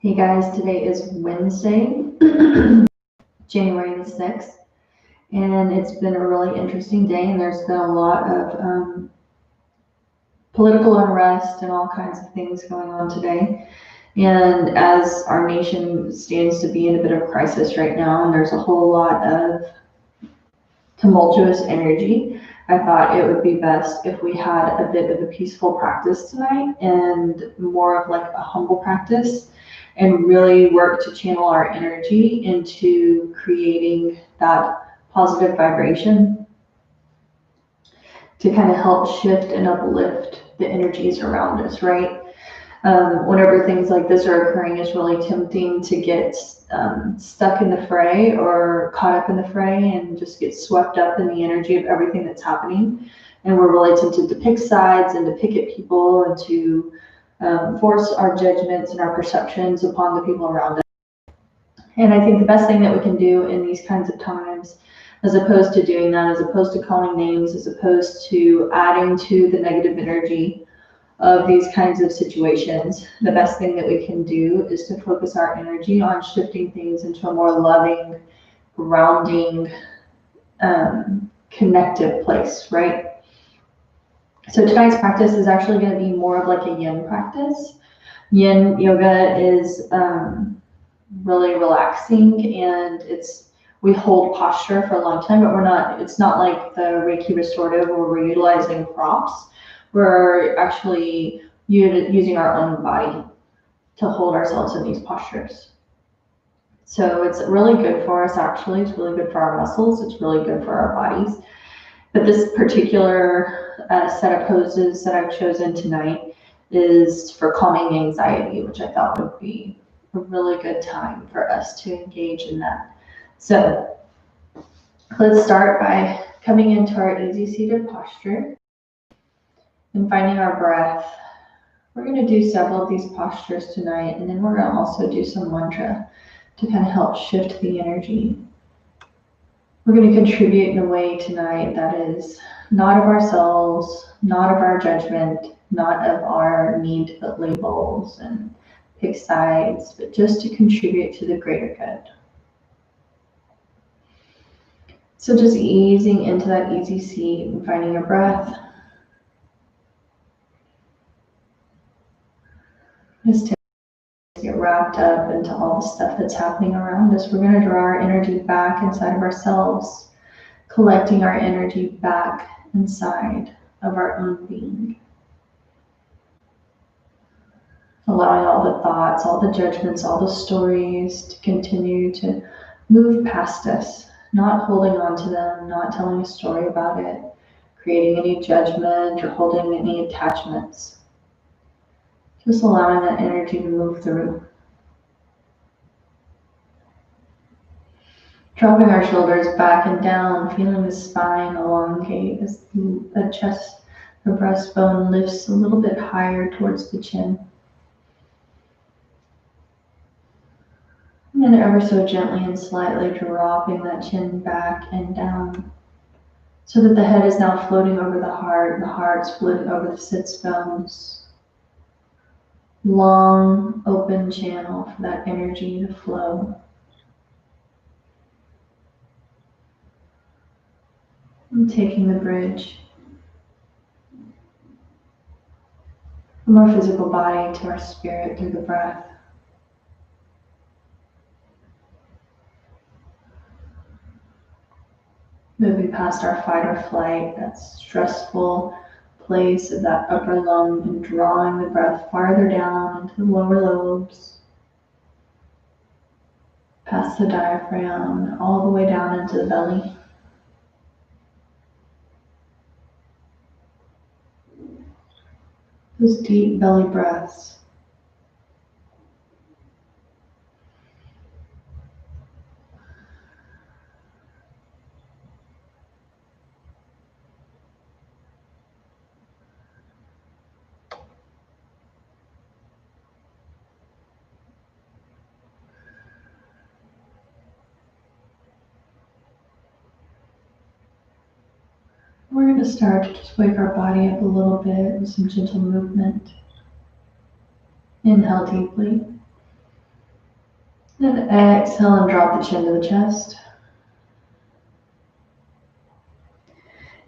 Hey guys, today is Wednesday, January the 6th, and it's been a really interesting day, and there's been a lot of political unrest and all kinds of things going on today. And as our nation stands to be in a bit of crisis right now, and there's a whole lot of tumultuous energy, I thought it would be best if we had a bit of a peaceful practice tonight and more of like a humble practice, and really work to channel our energy into creating that positive vibration to kind of help shift and uplift the energies around us, right? Whenever things like this are occurring, it's really tempting to get stuck in the fray or caught up in the fray and just get swept up in the energy of everything that's happening. And we're really tempted to pick sides and to pick at people and to force our judgments and our perceptions upon the people around us. And I think the best thing that we can do in these kinds of times, as opposed to doing that, as opposed to calling names, as opposed to adding to the negative energy of these kinds of situations, the best thing that we can do is to focus our energy on shifting things into a more loving, grounding, connective place, right? So tonight's practice is actually going to be more of like a yin practice. Yin yoga is really relaxing, and we hold posture for a long time, but it's not like the Reiki restorative where we're utilizing props. We're actually using our own body to hold ourselves in these postures. So it's really good for us, actually. It's really good for our muscles. It's really good for our bodies. But this particular set of poses that I've chosen tonight is for calming anxiety, which I thought would be a really good time for us to engage in that. So let's start by coming into our easy seated posture and finding our breath. We're going to do several of these postures tonight, and then we're going to also do some mantra to kind of help shift the energy. We're going to contribute in a way tonight that is not of ourselves, not of our judgment, not of our need to put labels and pick sides, but just to contribute to the greater good. So just easing into that easy seat and finding your breath. Just get wrapped up into all the stuff that's happening around us. We're going to draw our energy back inside of ourselves, collecting our energy back inside of our own being. Allowing all the thoughts, all the judgments, all the stories to continue to move past us, not holding on to them, not telling a story about it, creating any judgment or holding any attachments. Just allowing that energy to move through. Dropping our shoulders back and down, feeling the spine elongate as the chest, the breastbone lifts a little bit higher towards the chin. And then ever so gently and slightly dropping that chin back and down so that the head is now floating over the heart's floating over the sits bones. Long, open channel for that energy to flow. And taking the bridge from our physical body to our spirit through the breath. Moving past our fight or flight, that stressful place of that upper lung, and drawing the breath farther down into the lower lobes, past the diaphragm, all the way down into the belly. Those deep belly breaths. We're going to start to just wake our body up a little bit with some gentle movement. Inhale deeply. Then exhale and drop the chin to the chest.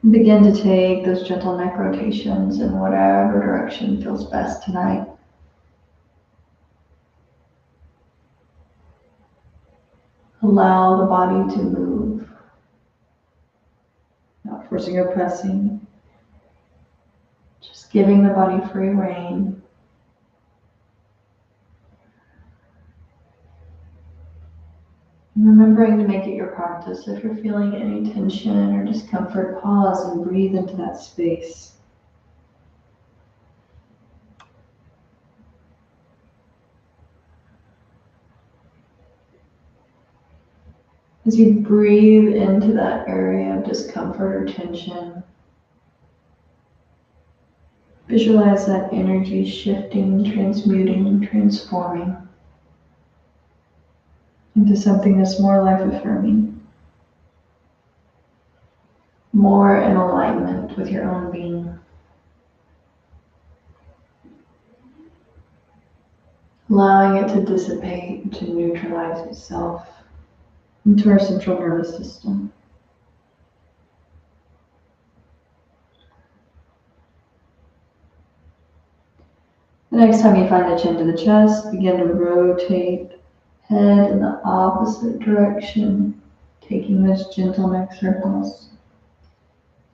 And begin to take those gentle neck rotations in whatever direction feels best tonight. Allow the body to move, not forcing or pressing, just giving the body free rein. And remembering to make it your practice. If you're feeling any tension or discomfort, pause and breathe into that space. As you breathe into that area of discomfort or tension, visualize that energy shifting, transmuting, transforming into something that's more life-affirming, more in alignment with your own being. Allowing it to dissipate, to neutralize itself into our central nervous system. The next time you find the chin to the chest, begin to rotate head in the opposite direction, taking those gentle neck circles.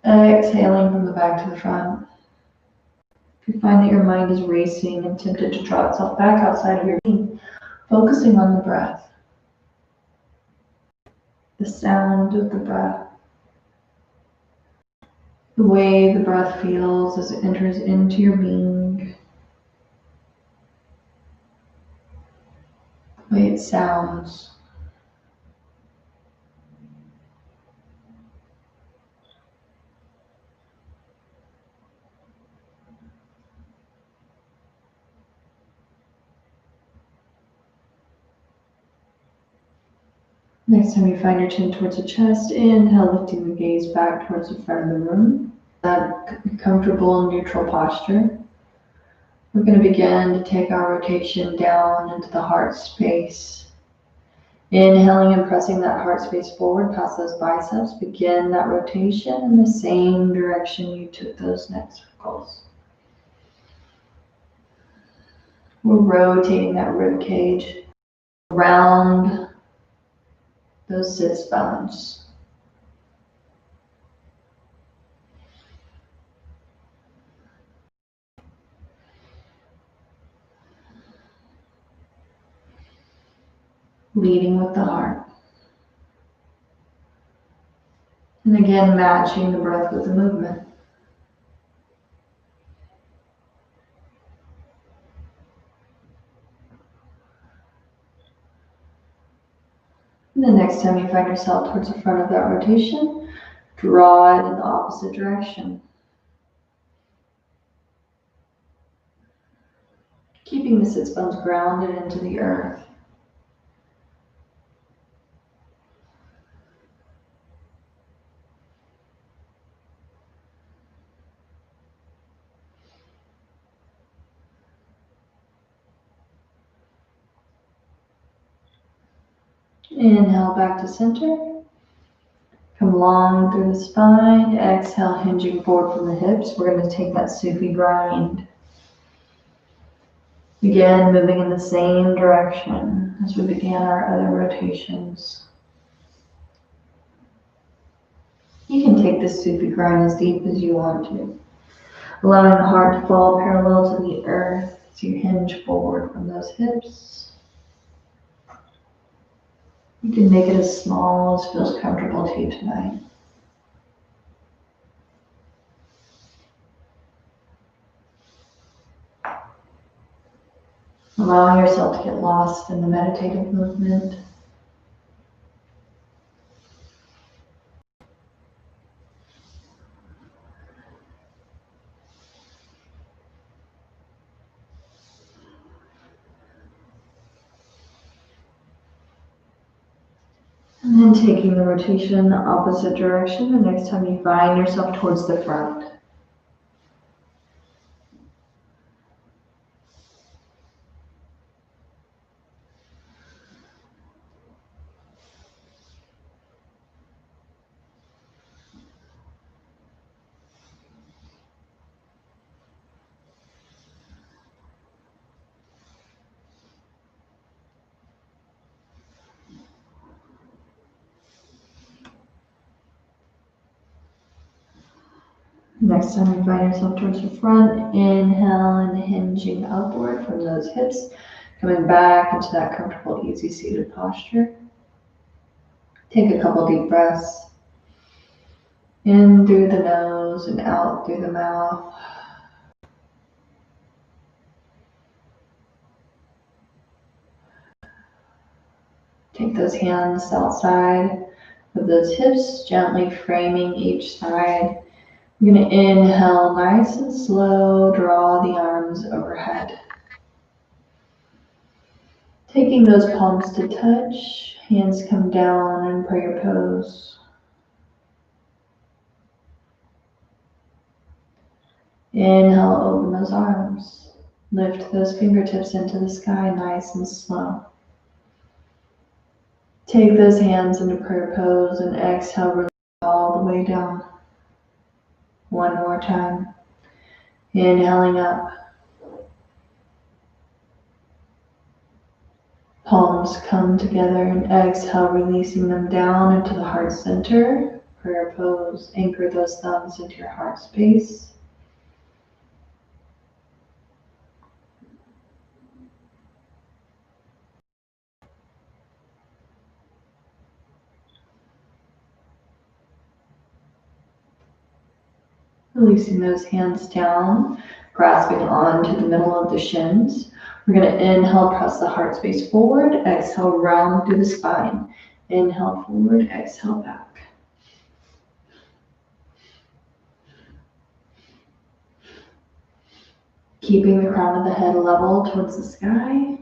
Exhaling from the back to the front. If you find that your mind is racing and tempted to draw itself back outside of your being, focusing on the breath, the sound of the breath, the way the breath feels as it enters into your being, the way it sounds. Next time you find your chin towards the chest, inhale, lifting the gaze back towards the front of the room. That comfortable neutral posture. We're going to begin to take our rotation down into the heart space. Inhaling and pressing that heart space forward past those biceps. Begin that rotation in the same direction you took those neck circles. We're rotating that rib cage around those sits bones. Leading with the heart. And again, matching the breath with the movement. And the next time you find yourself towards the front of that rotation, draw it in the opposite direction. Keeping the sits bones grounded into the earth. Inhale back to center. Come long through the spine. Exhale, hinging forward from the hips. We're going to take that Sufi grind. Again, moving in the same direction as we began our other rotations. You can take this Sufi grind as deep as you want to, allowing the heart to fall parallel to the earth as you hinge forward from those hips. You can make it as small as feels comfortable to you tonight. Allowing yourself to get lost in the meditative movement. And then taking the rotation in the opposite direction the next time you find yourself towards the front. Next time you find yourself towards the front, inhale and hinging upward from those hips, coming back into that comfortable, easy seated posture. Take a couple deep breaths. In through the nose and out through the mouth. Take those hands outside of those hips, gently framing each side. You're going to inhale nice and slow, draw the arms overhead. Taking those palms to touch, hands come down in prayer pose. Inhale, open those arms. Lift those fingertips into the sky nice and slow. Take those hands into prayer pose and exhale, release all the way down. One more time. Inhaling up. Palms come together and exhale, releasing them down into the heart center. Prayer pose. Anchor those thumbs into your heart space. Releasing those hands down, grasping onto the middle of the shins. We're going to inhale, press the heart space forward. Exhale, round through the spine. Inhale forward, exhale back. Keeping the crown of the head level towards the sky.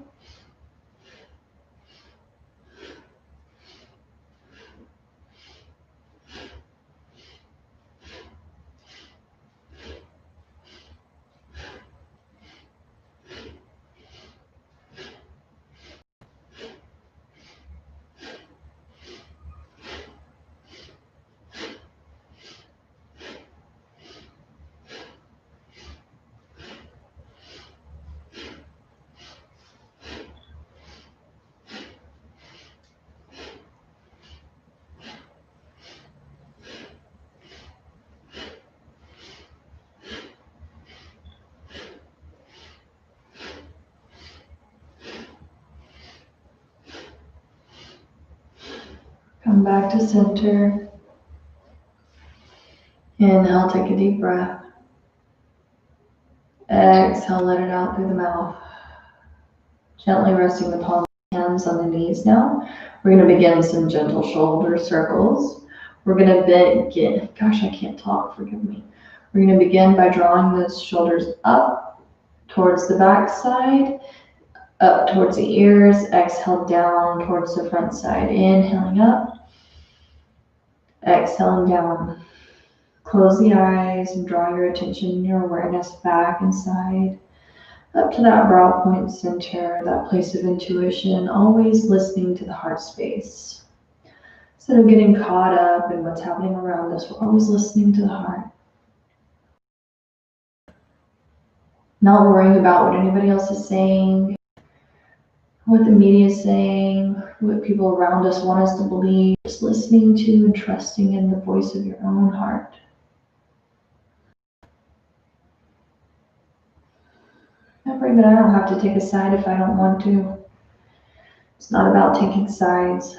Come back to center. Inhale, take a deep breath. Exhale, let it out through the mouth. Gently resting the palms of the hands on the knees now. We're going to begin some gentle shoulder circles. We're going to begin, gosh, I can't talk, forgive me. We're going to begin by drawing those shoulders up towards the back side, up towards the ears. Exhale down towards the front side. Inhaling up, exhaling down. Close the eyes and draw your attention and your awareness back inside, up to that brow point center, that place of intuition, always listening to the heart space. Instead of getting caught up in what's happening around us, we're always listening to the heart. Not worrying about what anybody else is saying, what the media is saying, what people around us want us to believe, just listening to and trusting in the voice of your own heart. Remembering that I don't have to take a side if I don't want to. It's not about taking sides.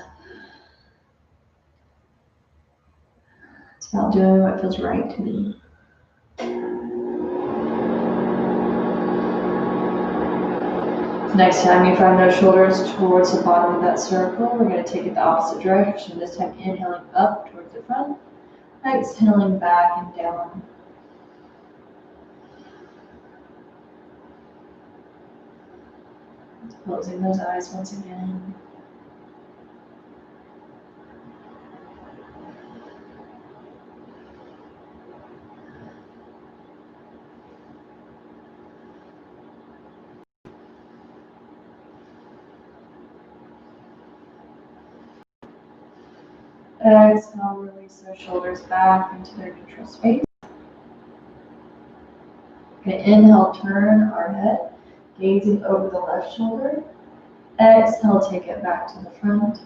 It's about doing what feels right to me. Next time you find those shoulders towards the bottom of that circle, we're going to take it the opposite direction. This time inhaling up towards the front, exhaling back and down. Closing those eyes once again. Exhale, release those shoulders back into their neutral space. Okay, inhale, turn our head, gazing over the left shoulder. Exhale, take it back to the front.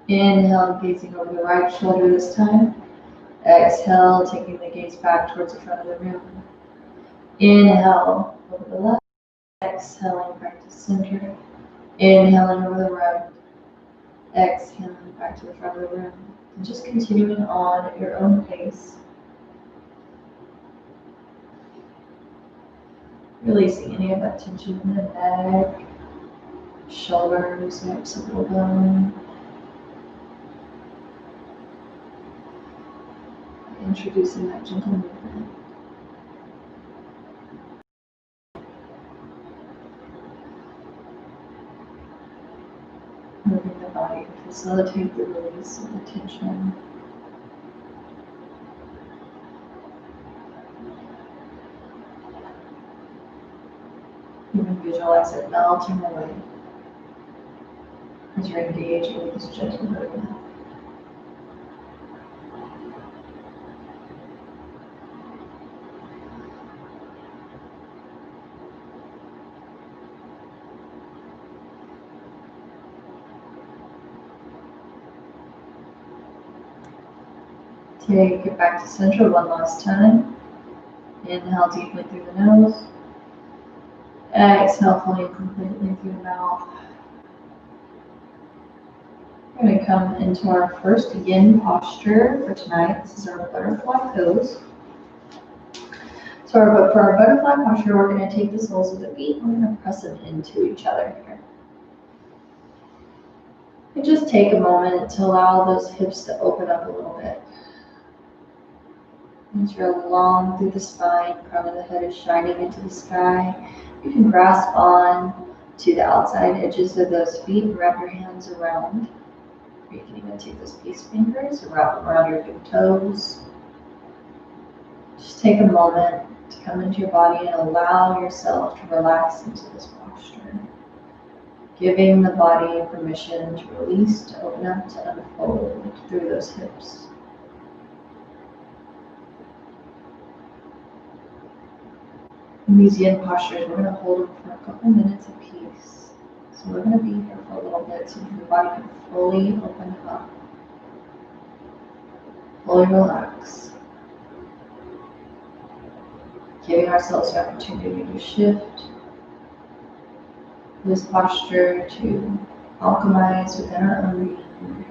Inhale, gazing over the right shoulder this time. Exhale, taking the gaze back towards the front of the room. Inhale over the left. Exhaling back to center. Inhaling over the right. Exhaling back to the front of the room. And just continuing on at your own pace. Releasing any of that tension in the neck, shoulders, the occipital bone. Introducing that gentle movement. Moving the body to facilitate the release of the tension. You can visualize it melting away as you're engaging with this gentle movement. Take it back to center one last time. Inhale deeply through the nose. Exhale fully and completely through the mouth. We're going to come into our first yin posture for tonight. This is our butterfly pose. So for our butterfly posture, we're going to take the soles of the feet and we're going to press them into each other here. And just take a moment to allow those hips to open up a little bit. As you're long through the spine, crown of the head is shining into the sky. You can grasp on to the outside edges of those feet and wrap your hands around. You can even take those peace fingers and wrap them around your big toes. Just take a moment to come into your body and allow yourself to relax into this posture. Giving the body permission to release, to open up, to unfold through those hips. In these yin postures, we're going to hold them for a couple minutes apiece. So we're going to be here for a little bit so your body can fully open up, fully relax. Giving ourselves the opportunity to shift this posture, to alchemize within our own being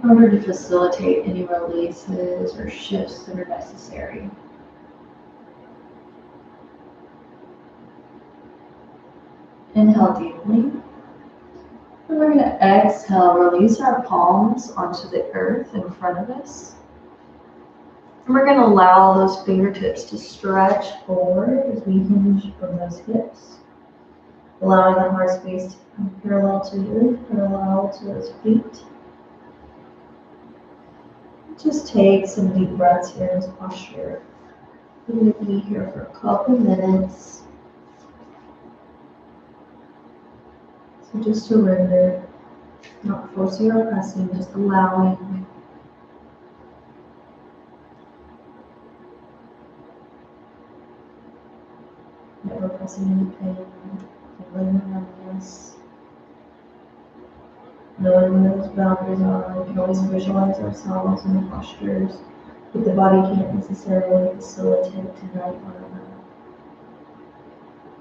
in order to facilitate any releases or shifts that are necessary. Inhale deeply. And we're going to exhale, release our palms onto the earth in front of us. And we're going to allow those fingertips to stretch forward as we hinge from those hips. Allowing the heart space to come parallel to the earth, parallel to those feet. Just take some deep breaths here in this posture. We're going to be here for a couple minutes. So just surrender, not forcing or pressing, just allowing. Never pressing any pain, feeling the numbness. Knowing where those boundaries are, we can always visualize ourselves in the postures that the body can't necessarily facilitate tonight on our own.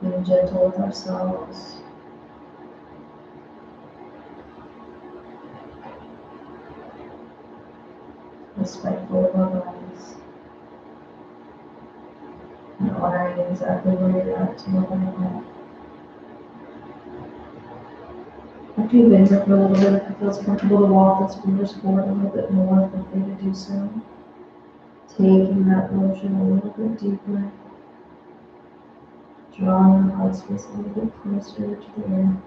Being gentle with ourselves. Respectful of our bodies. And honoring exactly where you're at to level at. After you've been here for a little bit, if it feels comfortable to walk those fingers forward a little bit more, feel free to do so. Taking that motion a little bit deeper. Drawing the heart space a little bit closer to the earth.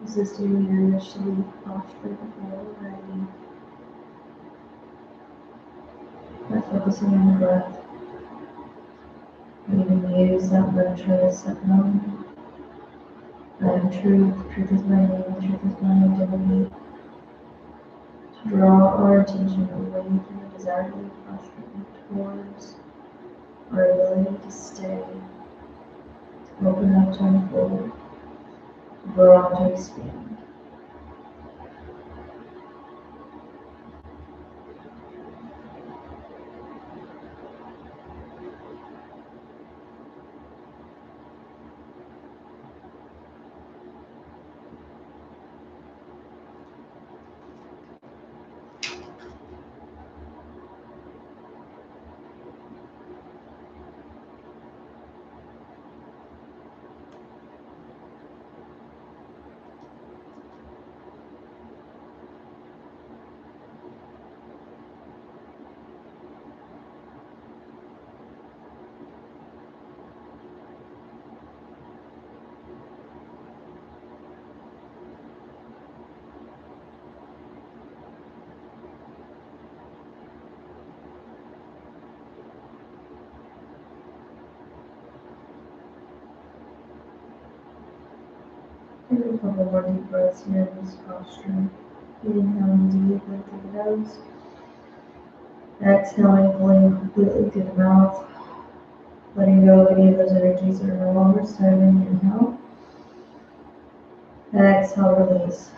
Resisting your initially posture before we're ready. By focusing on the breath. You can use that mantra to set home. I am truth, truth is my name, truth is my identity. To draw our attention away from the desirable posture towards our ability to stay, to open up to unfold, to grow and to expand. Take a couple more deep breaths here in this posture. Inhaling deeply through the nose. Exhaling, pulling completely through the mouth. Letting go of any of those energies that are no longer serving. Inhale. Exhale, release.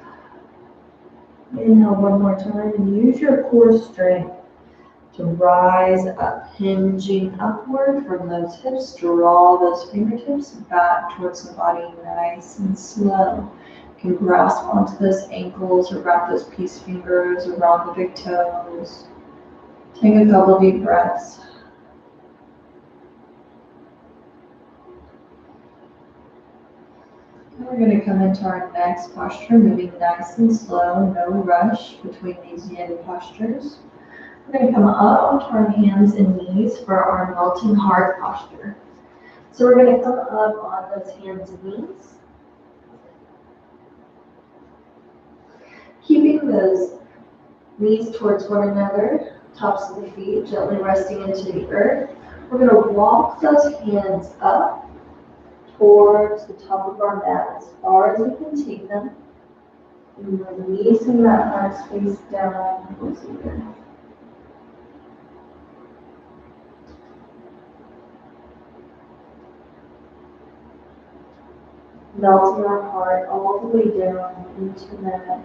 Inhale one more time and use your core strength to rise up, hinging upward from those hips. Draw those fingertips back towards the body, nice and slow. You can grasp onto those ankles or wrap those peace fingers around the big toes. Take a couple deep breaths. And we're going to come into our next posture, moving nice and slow, no rush between these yin postures. We're going to come up onto our hands and knees for our melting heart posture. So we're going to come up on those hands and knees, keeping those knees towards one another, tops of the feet gently resting into the earth. We're going to walk those hands up towards the top of our mat as far as we can take them. And releasing that heart space down towards the earth. Melting our heart all the way down into the earth.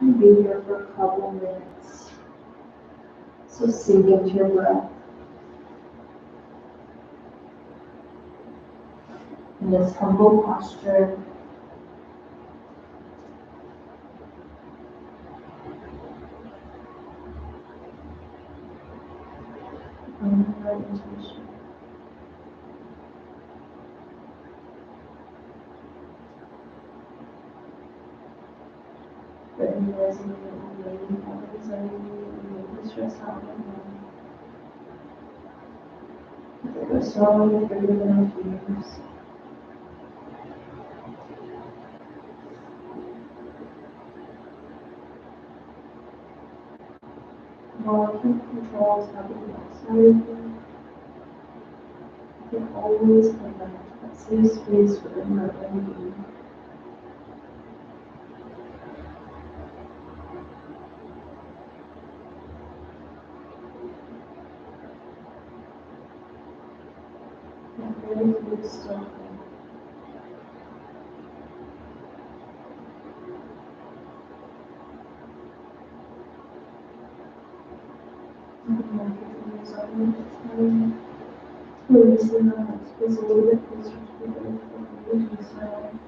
And be here for a couple minutes. So sink into your breath. In this humble posture, our intention. Recognizing that we may have anxiety and maybe stress out right now. That we're strong, bigger than our fears. While keep controls happening outside of you, you can always come back to that safe space within your own being. And really feel still. Releasing the heart space a little bit closer to the earth before we smile.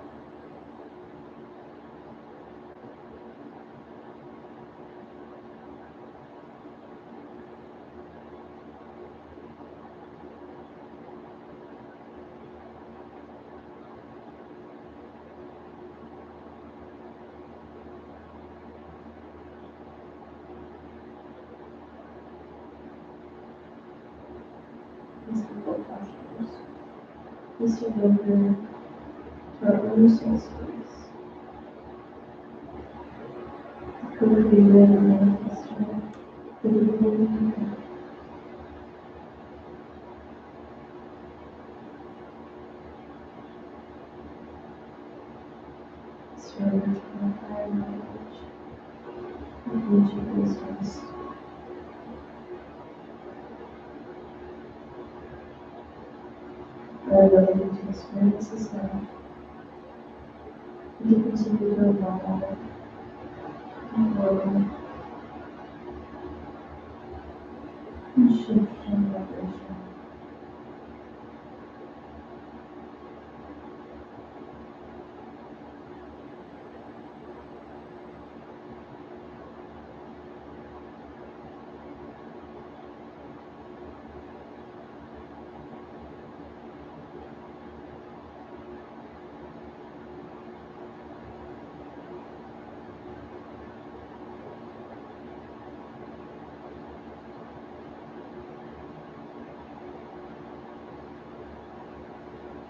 We surrender to our own soul space. Our ability to experience this now. You continue to evolve and grow and shift in vibration.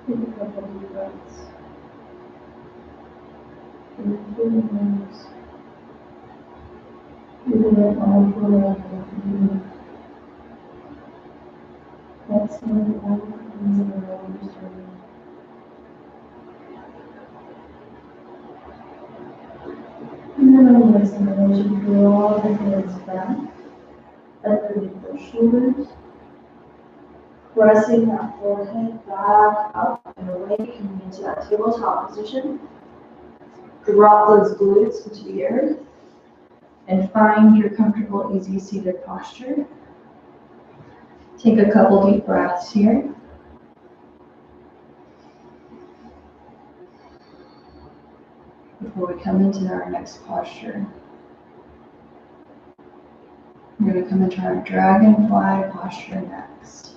Take a couple deep breaths. And through the nose, breathing it all forward and exhaling all the things that are around your sternum. And then releasing the motion through all the hands back, underneath the shoulders, pressing that forehead back up and away, coming into that tabletop position. Drop those glutes into the earth and find your comfortable, easy seated posture. Take a couple deep breaths here. Before we come into our next posture. We're going to come into our dragonfly posture next.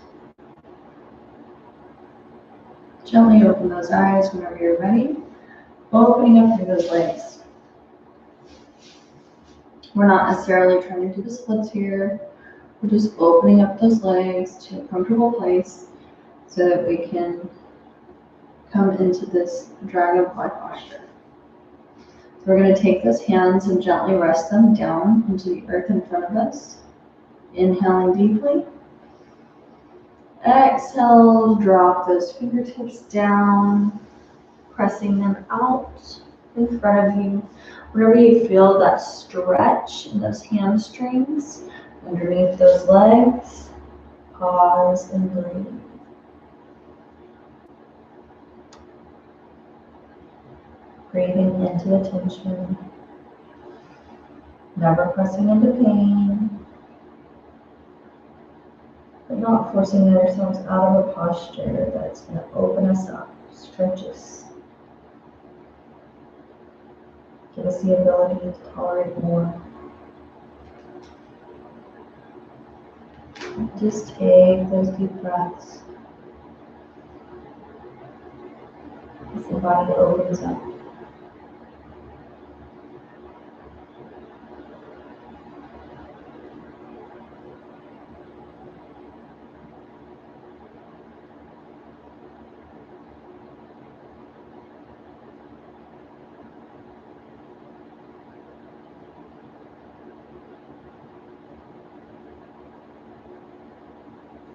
Gently open those eyes whenever you're ready. Opening up through those legs. We're not necessarily trying to do the splits here. We're just opening up those legs to a comfortable place so that we can come into this dragonfly posture. So we're going to take those hands and gently rest them down into the earth in front of us. Inhaling deeply. Exhale, drop those fingertips down, pressing them out in front of you. Whenever you feel that stretch in those hamstrings, underneath those legs, pause and breathe. Breathing into the tension, never pressing into pain, but not forcing ourselves out of a posture that's going to open us up, stretch us, give us the ability to tolerate more. Just take those deep breaths as the body opens up.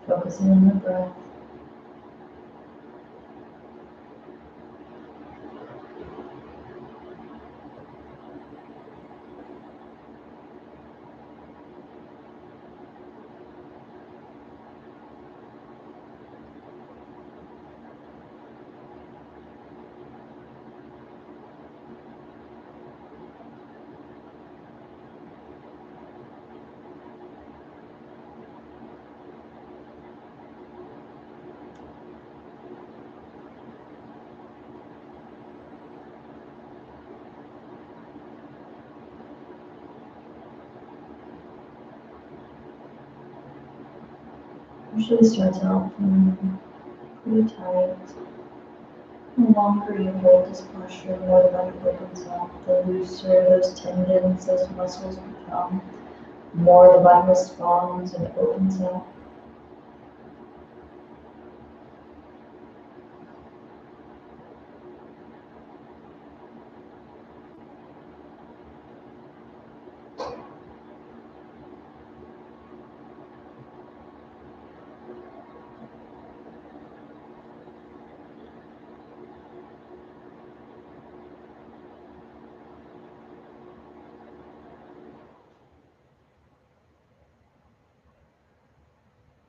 Focusing on the breath. Usually starts out pretty tight. The longer you hold this posture, the more the body opens up. The looser those tendons, those muscles become, the more the body responds and opens up.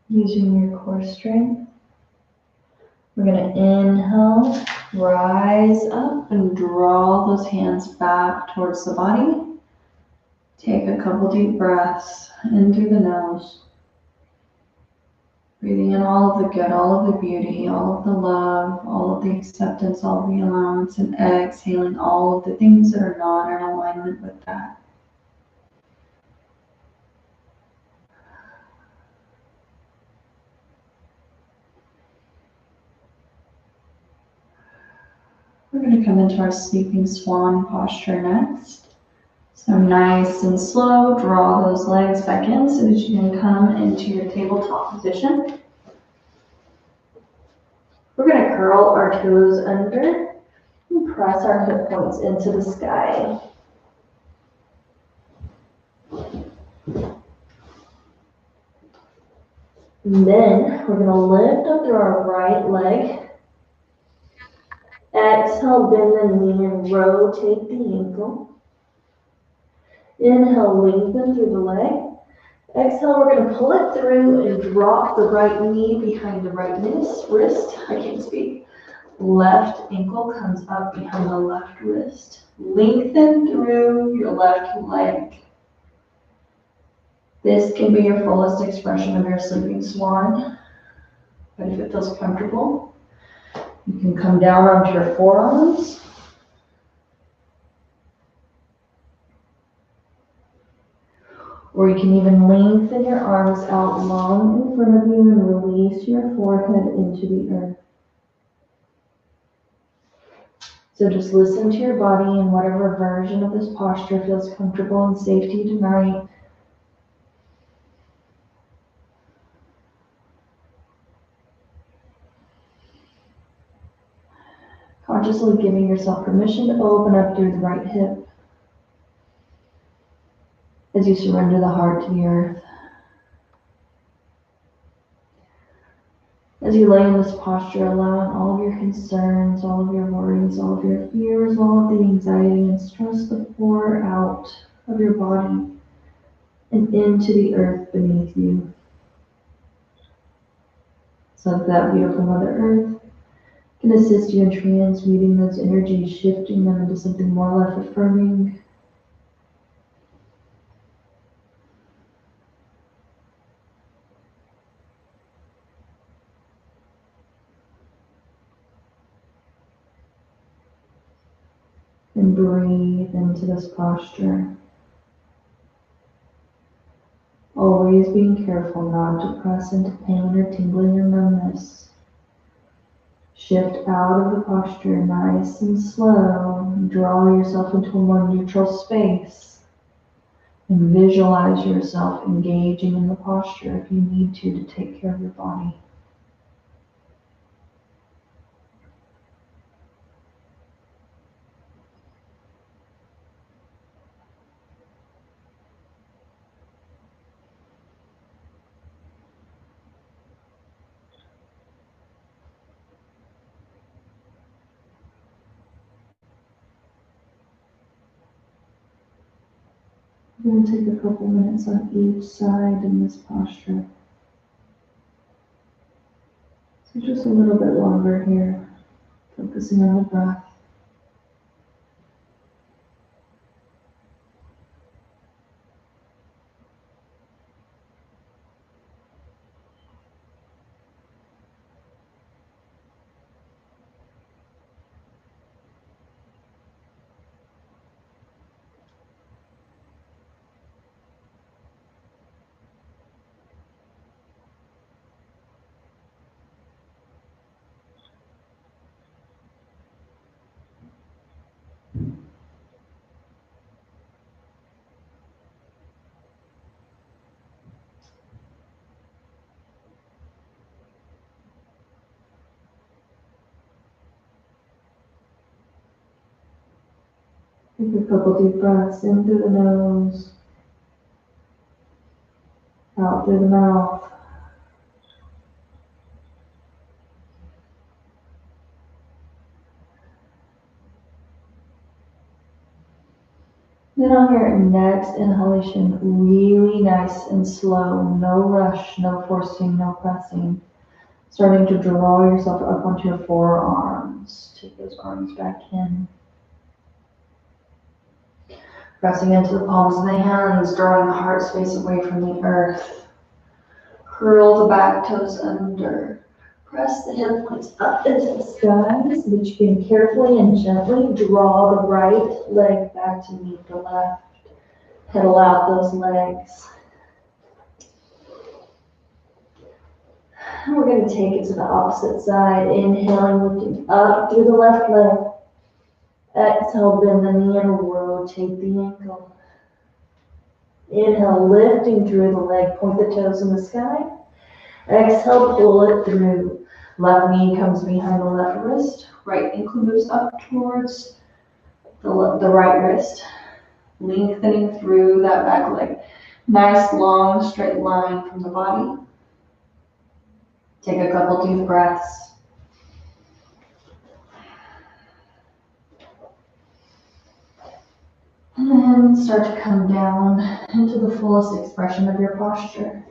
using your core strength. We're going to inhale, rise up and draw those hands back towards the body. Take a couple deep breaths in through the nose. Breathing in all of the good, all of the beauty, all of the love, all of the acceptance, all of the allowance, and exhaling all of the things that are not in alignment with that. We're going to come into our sleeping swan posture next. So nice and slow, draw those legs back in so that you can come into your tabletop position. We're going to curl our toes under and press our hip points into the sky. And then we're going to lift up through our right leg. Exhale, bend the knee and rotate the ankle. Inhale, lengthen through the leg. Exhale, we're going to pull it through and drop the right knee behind the right wrist. I can't speak. Left ankle comes up behind the left wrist. Lengthen through your left leg. This can be your fullest expression of your sleeping swan, but if it feels comfortable, you can come down onto your forearms. Or you can even lengthen your arms out long in front of you and release your forehead into the earth. So just listen to your body in whatever version of this posture feels comfortable and safe to you tonight. Consciously giving yourself permission to open up through the right hip as you surrender the heart to the earth. As you lay in this posture, allowing all of your concerns, all of your worries, all of your fears, all of the anxiety and stress to pour out of your body and into the earth beneath you. So that beautiful Mother Earth can assist you in transmuting those energies, shifting them into something more life-affirming. And breathe into this posture. Always being careful not to press into pain or tingling or numbness. Shift out of the posture nice and slow. Draw yourself into a more neutral space. And visualize yourself engaging in the posture if you need to take care of your body. We're going to take a couple minutes on each side in this posture. So just a little bit longer here, focusing on the breath. Take a couple deep breaths in through the nose, out through the mouth. Then on your next inhalation, really nice and slow, no rush, no forcing, no pressing. Starting to draw yourself up onto your forearms. Take those arms back in. Pressing into the palms of the hands, drawing the heart space away from the earth. Curl the back toes under. Press the hip points up into the sky so that you can carefully and gently draw the right leg back to meet the left. Pedal out those legs. And we're going to take it to the opposite side. Inhaling, lifting up through the left leg. Exhale, bend the knee and rotate the ankle. Inhale, lifting through the leg, point the toes in the sky. Exhale, pull it through. Left knee comes behind the left wrist. Right ankle moves up towards the right wrist. Lengthening through that back leg. Nice, long, straight line from the body. Take a couple deep breaths. And then start to come down into the fullest expression of your posture.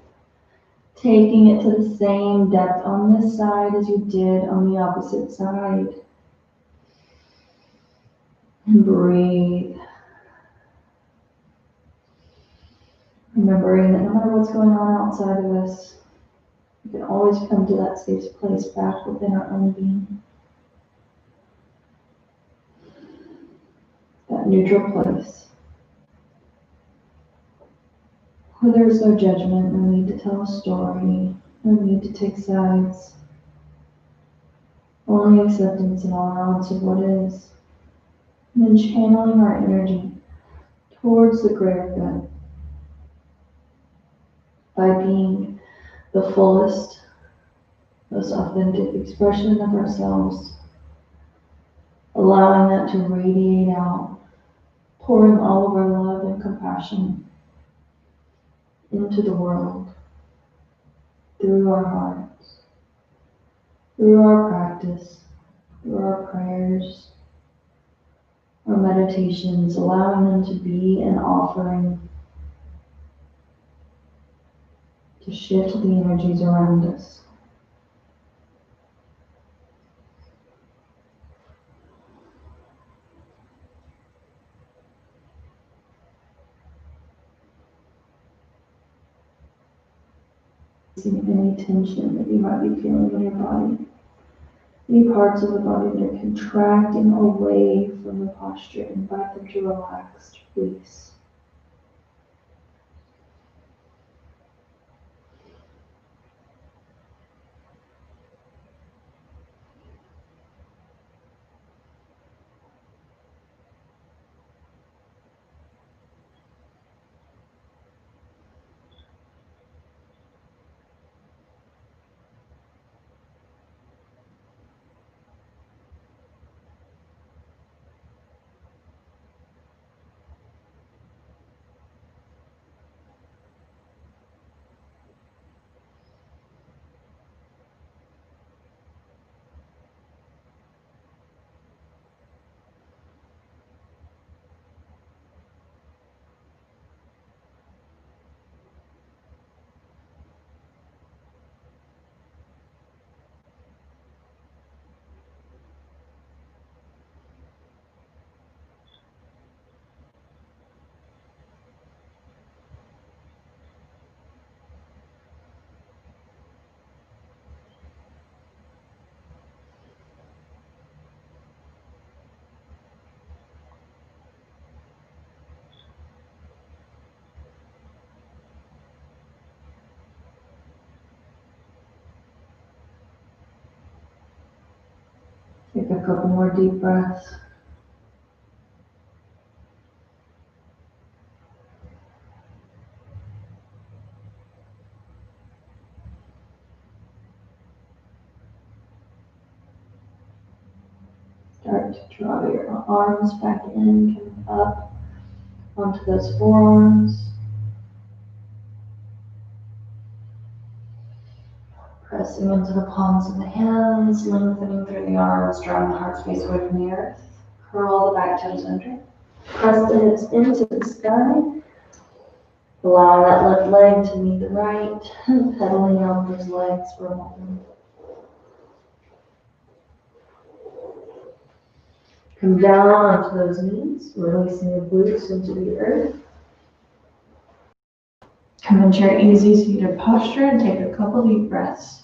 Taking it to the same depth on this side as you did on the opposite side. And breathe. Remembering that no matter what's going on outside of us, we can always come to that safe place back within our own being. That neutral place. Where there is no judgment, no need to tell a story, no need to take sides. Only acceptance and allowance of what is. And then channeling our energy towards the greater good. By being the fullest, most authentic expression of ourselves. Allowing that to radiate out. Pouring all of our love and compassion into the world, through our hearts, through our practice, through our prayers, our meditations, allowing them to be an offering to shift the energies around us. Any tension that you might be feeling in your body, any parts of the body that are contracting away from the posture, invite them to relax, to release. Take a couple more deep breaths. Start to draw your arms back in, coming up onto those forearms. Pressing into the palms of the hands, lengthening through the arms, drawing the heart space away from the earth. Curl the back toes under. Press the hips into the sky. Allowing that left leg to meet the right, and pedaling out those legs for a moment. Come down onto those knees, releasing your glutes into the earth. Come into your easy seated posture and take a couple deep breaths.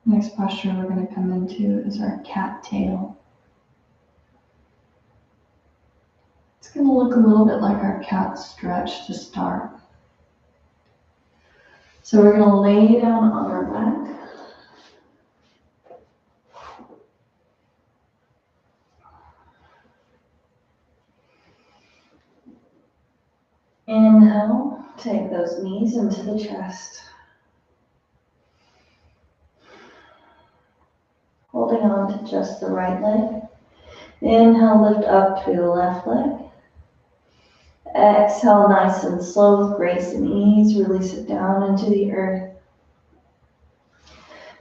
Next posture we're going to come into is our cat tail. It's going to look a little bit like our cat stretch to start. So we're going to lay down on our back. Inhale, take those knees into the chest. Holding on to just the right leg. Inhale, lift up through the left leg. Exhale, nice and slow with grace and ease. Release it down into the earth.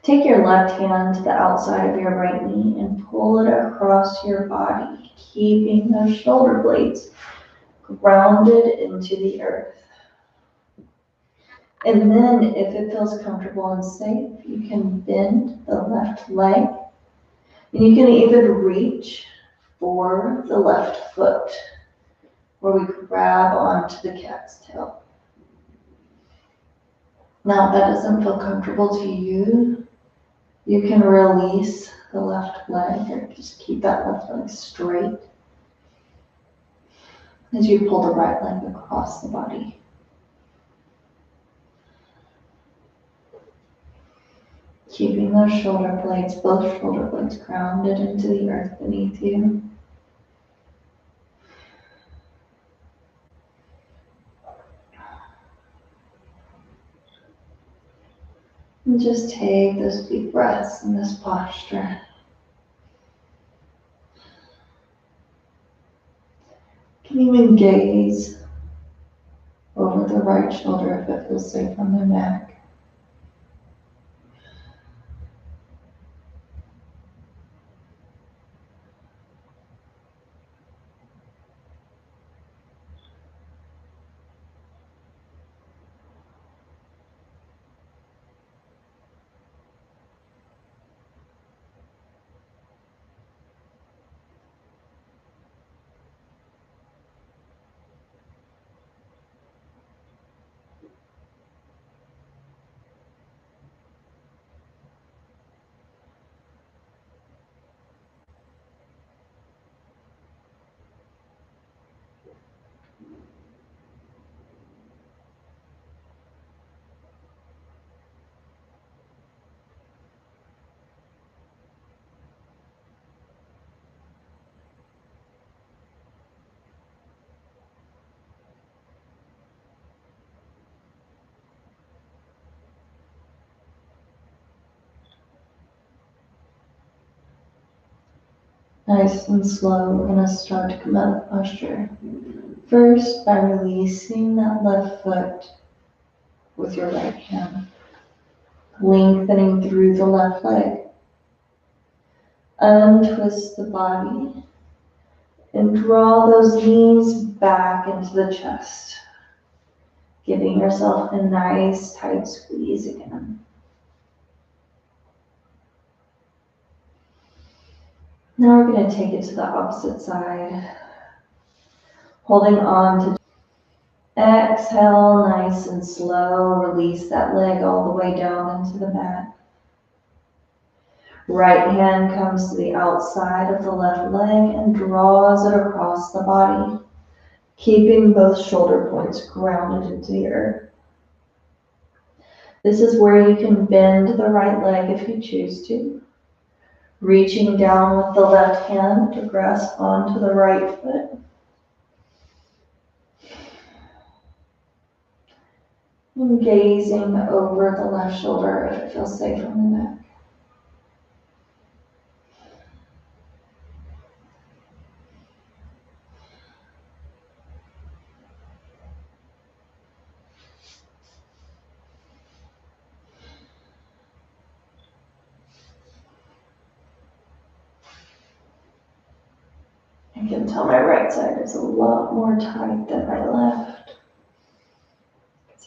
Take your left hand to the outside of your right knee and pull it across your body, keeping those shoulder blades grounded into the earth. And then, if it feels comfortable and safe, you can bend the left leg. And you can even reach for the left foot, where we grab onto the cat's tail. Now, if that doesn't feel comfortable to you, you can release the left leg or just keep that left leg straight as you pull the right leg across the body. Keeping those shoulder blades, both shoulder blades grounded into the earth beneath you. And just take those deep breaths in this posture. You can even gaze over the right shoulder if it feels safe on the neck. Nice and slow, we're going to start to come out of posture. First, by releasing that left foot with your right hand, lengthening through the left leg. Untwist the body and draw those knees back into the chest, giving yourself a nice tight squeeze again. Now we're going to take it to the opposite side, holding on to Exhale, nice and slow. Release that leg all the way down into the mat. Right hand comes to the outside of the left leg and draws it across the body, keeping both shoulder points grounded into the earth. This is where you can bend the right leg if you choose to, reaching down with the left hand to grasp onto the right foot. And gazing over the left shoulder if it feels safe on the neck. I can tell my right side is a lot more tight than my left.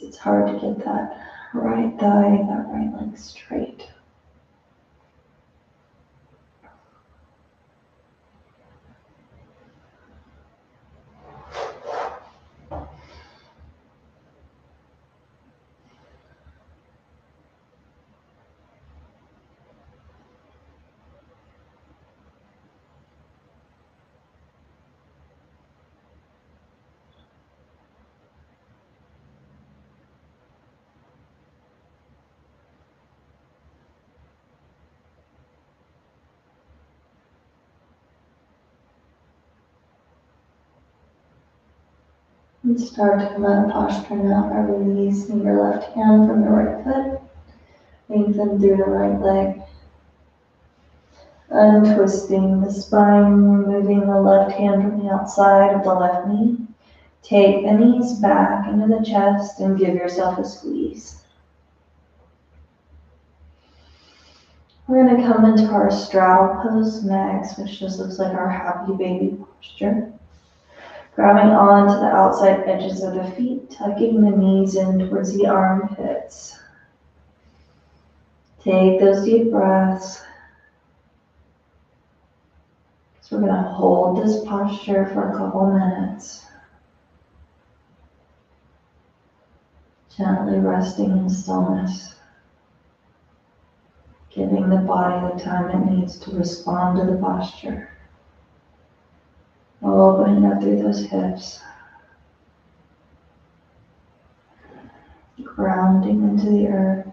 It's hard to get that right thigh, that right leg straight. And start to come out of posture now by releasing your left hand from the right foot. Lengthen through the right leg. Untwisting the spine, removing the left hand from the outside of the left knee. Take the knees back into the chest and give yourself a squeeze. We're going to come into our straddle pose next, which just looks like our happy baby posture. Grabbing onto the outside edges of the feet, tucking the knees in towards the armpits. Take those deep breaths. So we're going to hold this posture for a couple minutes. Gently resting in stillness. Giving the body the time it needs to respond to the posture. Opening up through those hips. Grounding into the earth.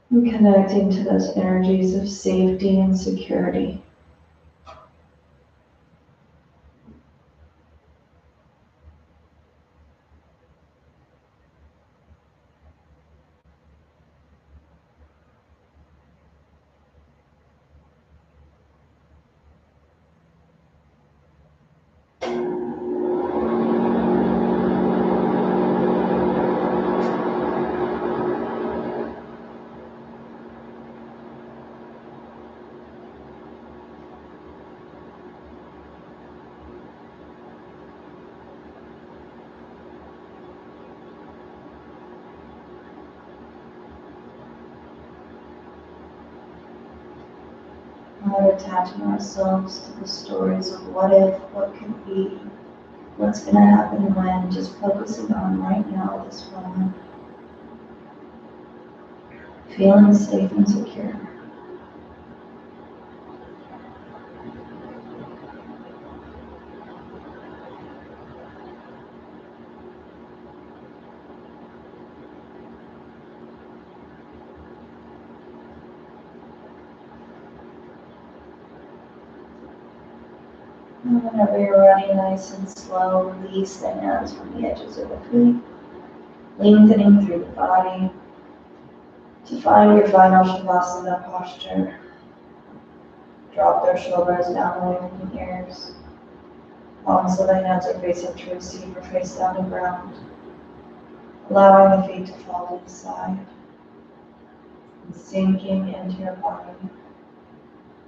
And connecting to those energies of safety and security. Not attaching ourselves to the stories of what if, what could be, what's going to happen when, just focusing on right now, this moment. Feeling safe and secure. And whenever you're ready, nice and slow, release the hands from the edges of the feet, lengthening through the body to find your final Shavasana posture. Drop their shoulders down away from the ears. Palms of the hands are facing to receive or face down to ground. Allowing the feet to fall to the side. And sinking into your body.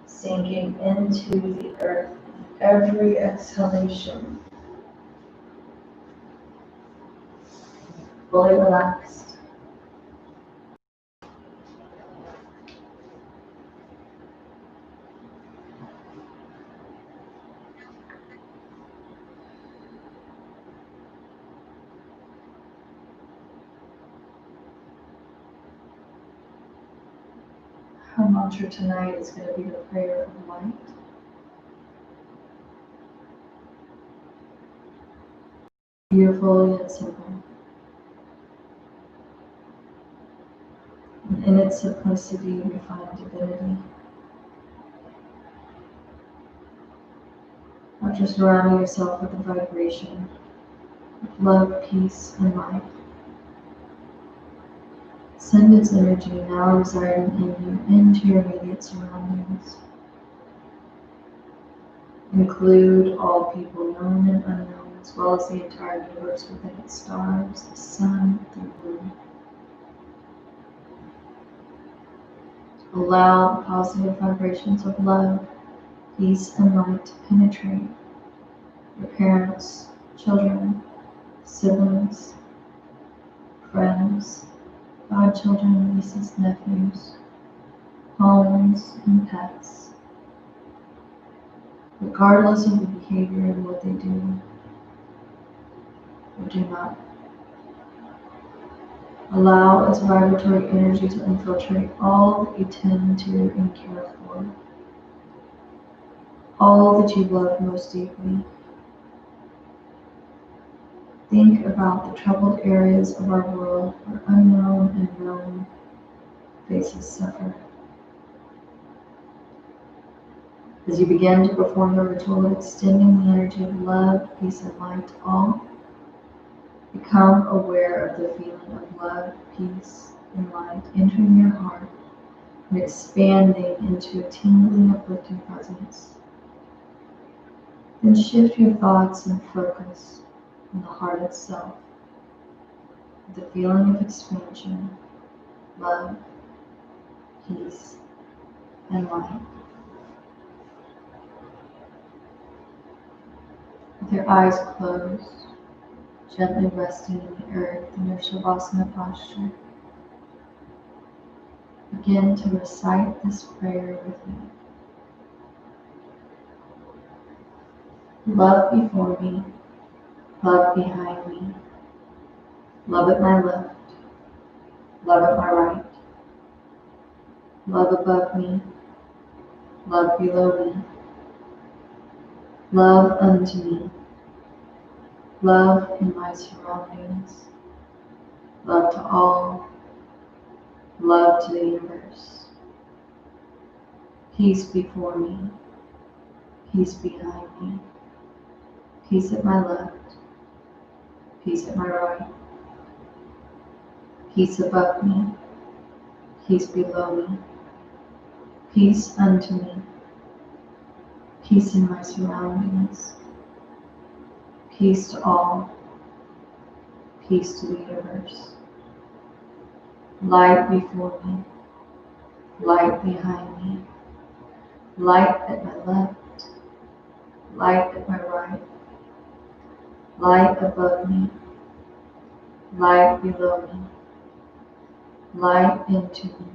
Sinking into the earth with every exhalation. Fully relaxed. mantra tonight is going to be the prayer of light. Beautiful yet simple. And in its simplicity, we find divinity. After surrounding yourself with the vibration of love, peace, and light, send its energy now residing in you into your immediate surroundings. Include all people known and unknown, as well as the entire universe within its stars, the sun, the moon. Allow the positive vibrations of love, peace, and light to penetrate your parents, children, siblings, friends, godchildren, nieces, nephews, homes, and pets, regardless of the behavior and what they do or do not. Allow its vibratory energy to infiltrate all that you tend to and care for, all that you love most deeply. Think about the troubled areas of our world where unknown and known faces suffer. As you begin to perform the ritual of extending the energy of love, peace, and light to all, become aware of the feeling of love, peace, and light entering your heart and expanding into a tingling, uplifting presence. Then shift your thoughts and focus on the heart itself, with the feeling of expansion, love, peace, and light. With your eyes closed, gently resting in the earth in your Shavasana posture, begin to recite this prayer with me. Love before me, love behind me, love at my left, love at my right, love above me, love below me, love unto me, love in my surroundings, love to all, love to the universe. Peace before me, peace behind me, peace at my left, peace at my right, peace above me, peace below me, peace unto me, peace in my surroundings, peace to all, peace to the universe. Light before me, light behind me, light at my left, light at my right, light above me, light below me, light into me,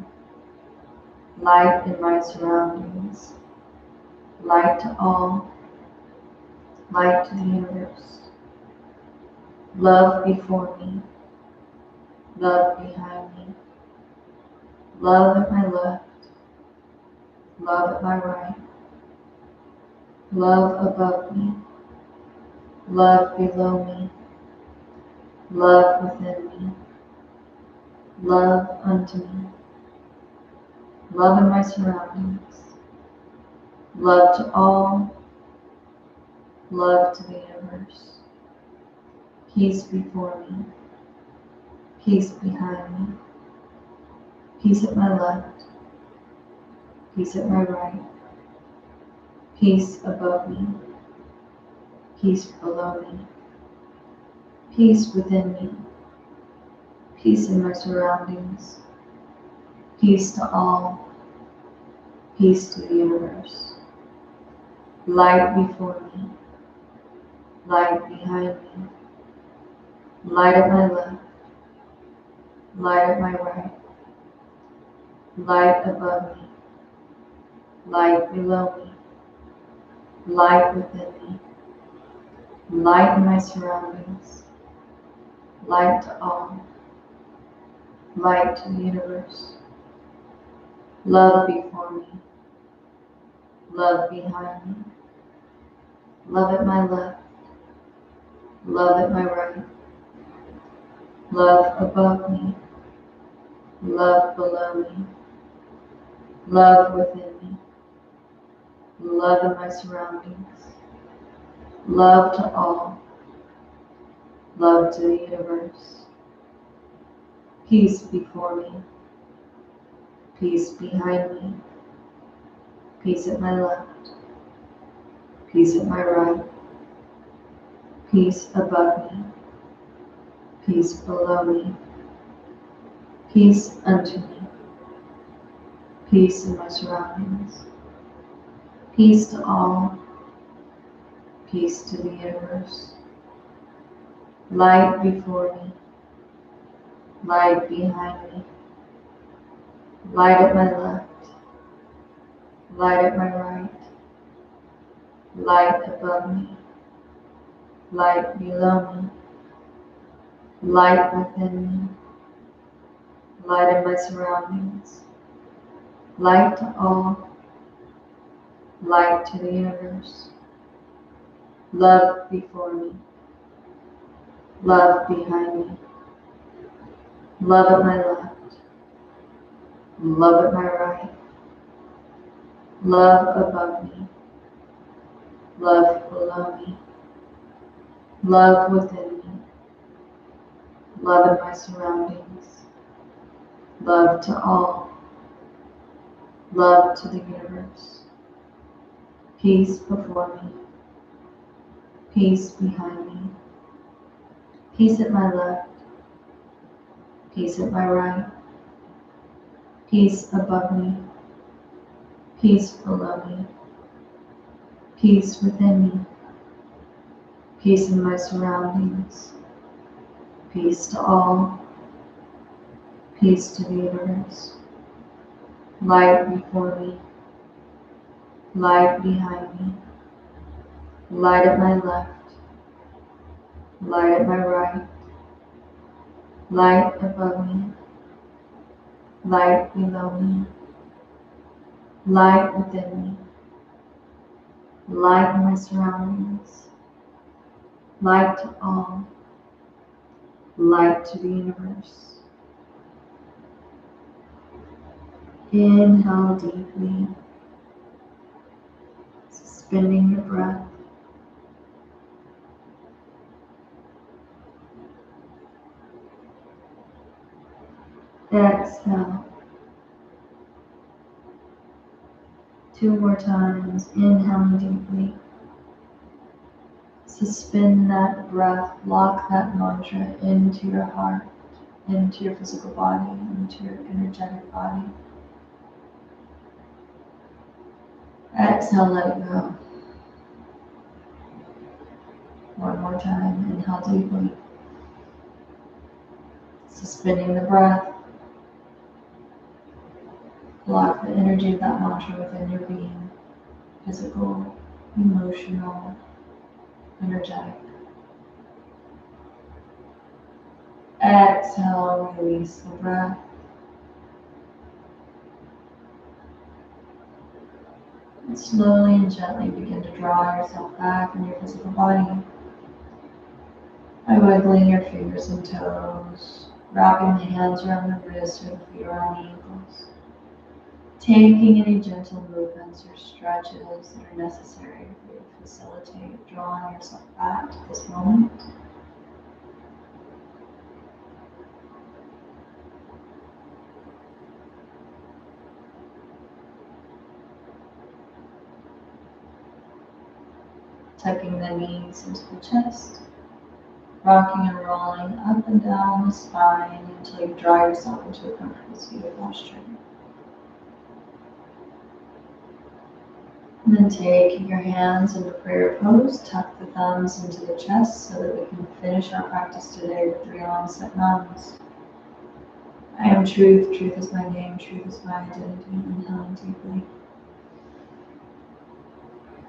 light in my surroundings, light to all, light to the universe. Love before me, love behind me, love at my left, love at my right, love above me, love below me, love within me, love unto me, love in my surroundings, love to all, love to the universe. Peace before me, peace behind me, peace at my left, peace at my right, peace above me, peace below me, peace within me, peace in my surroundings, peace to all, peace to the universe. Light before me, light behind me, light at my left, light at my right, light above me, light below me, light within me, light in my surroundings, light to all, light to the universe. love before me, love behind me, love at my left, love at my right, love above me, love below me, love within me, love in my surroundings, love to all, love to the universe, peace before me, peace behind me, peace at my left, peace at my right, peace above me, peace below me, peace unto me, peace in my surroundings, peace to all, peace to the universe, light before me, light behind me, light at my left, light at my right, light above me, light below me, light within me, light in my surroundings, light to all, light to the universe, love before me, love behind me, love at my left, love at my right, love above me, love below me, love within me, love in my surroundings, love to all, love to the universe, peace before me, peace behind me, peace at my left, peace at my right, peace above me, peace below me, peace within me, peace in my surroundings, peace to all, peace to the universe, light before me, light behind me, light at my left, light at my right, light above me, light below me, light within me, light in my surroundings, light to all, light to the universe. Inhale deeply, suspending your breath. Exhale. 2 more times, inhaling deeply. Suspend that breath, lock that mantra into your heart, into your physical body, into your energetic body. Exhale, let it go. 1 more time, inhale deeply. Suspending the breath, lock the energy of that mantra within your being, physical, emotional, energetic. Exhale, release the breath. And slowly and gently begin to draw yourself back in your physical body by wiggling your fingers and toes, wrapping the hands around the wrists or the feet around the ankles, taking any gentle movements or stretches that are necessary for you to facilitate drawing yourself back to this moment. Tucking the knees into the chest, rocking and rolling up and down the spine until you draw yourself into a comfortable seated posture. And then taking your hands into prayer pose, tuck the thumbs into the chest so that we can finish our practice today with 3 long set nams. I am truth, truth is my name, truth is my identity. Inhaling deeply.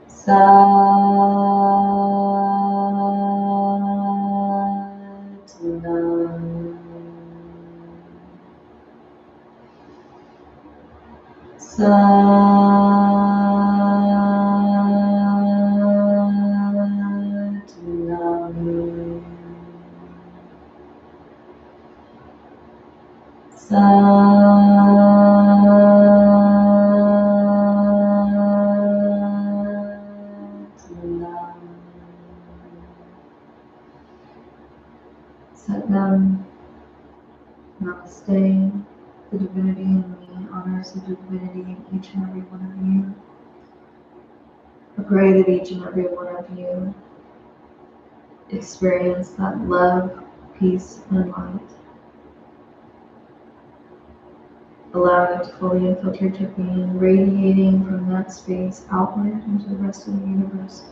Satnam. Satnam. Namaste. The divinity in me honors the divinity in each and every one of you. I pray that each and every one of you experience that love, peace, and light. Allowing it to fully infiltrate your being, radiating from that space outward into the rest of the universe,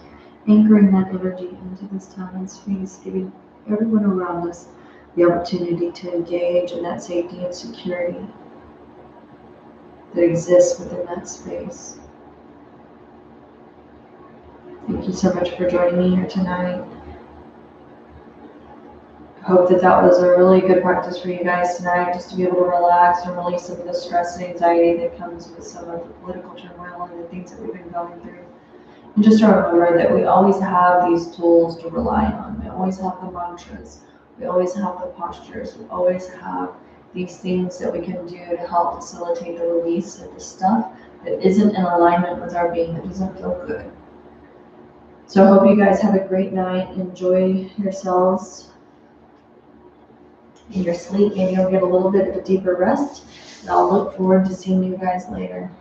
anchoring that energy into this time and space, giving everyone around us the opportunity to engage in that safety and security that exists within that space. Thank you so much for joining me here tonight. I hope that was a really good practice for you guys tonight, just to be able to relax and release some of the stress and anxiety that comes with some of the political turmoil and the things that we've been going through. And just to remember that we always have these tools to rely on. We always have the mantras. We always have the postures. We always have these things that we can do to help facilitate the release of the stuff that isn't in alignment with our being, that doesn't feel good. So I hope you guys have a great night. Enjoy yourselves in your sleep. Maybe you'll get a little bit of a deeper rest. And I'll look forward to seeing you guys later.